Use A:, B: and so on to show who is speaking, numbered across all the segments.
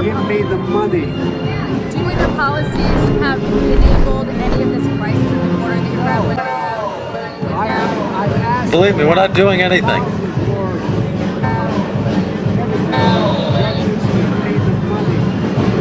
A: Give me the money.
B: Do you believe your policies have enabled any of this crisis at the border that you're grappling with?
A: I've asked.
C: Believe me, we're not doing anything.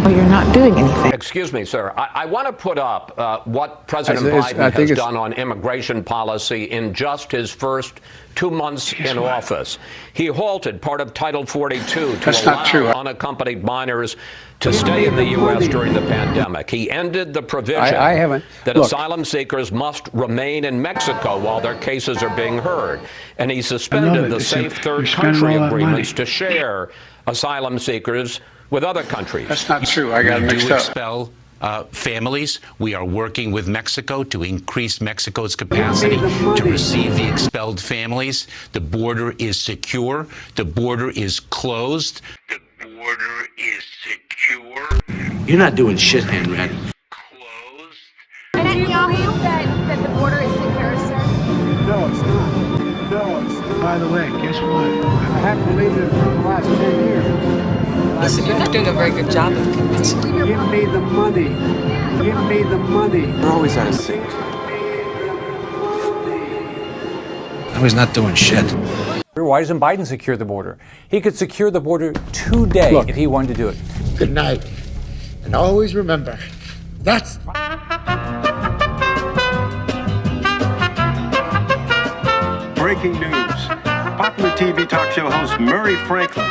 D: Oh, you're not doing anything.
E: Excuse me, sir. I want to put up what President
F: I
E: Biden
F: think
E: has
F: it's-
E: done on immigration policy in just his first 2 months in office. He halted part of Title 42 to
F: That's not true.
E: allow unaccompanied minors to stay in the U.S. during the pandemic. He ended the provision
F: I haven't.
E: that
F: Look.
E: asylum seekers must remain in Mexico while their cases are being heard. And he suspended the
F: It's
E: safe
F: you
E: third
F: spend
E: country
F: all that
E: agreements
F: money.
E: to share asylum seekers with other countries.
F: That's not true. I got
G: We
F: mixed
G: do
F: up.
G: expel families. We are working with Mexico to increase Mexico's capacity to receive the expelled families. The border is secure. The border is closed. The border is secure.
H: You're not doing shit, Henry.
G: Closed.
B: And do you believe that the border is secure, sir?
A: No, it's not. No, it's not.
F: By the way, guess what?
A: I haven't believed it for the last 10 years.
D: Listen, you're not doing a very good job of convincing.
B: Do you believe your
A: Give me the money. Give me the money.
H: You're always out of sync. I was not doing shit.
I: Why doesn't Biden secure the border? He could secure the border today if he wanted to do it.
J: Good night. And always remember, that's...
K: Breaking news. Popular TV talk show host Murray Franklin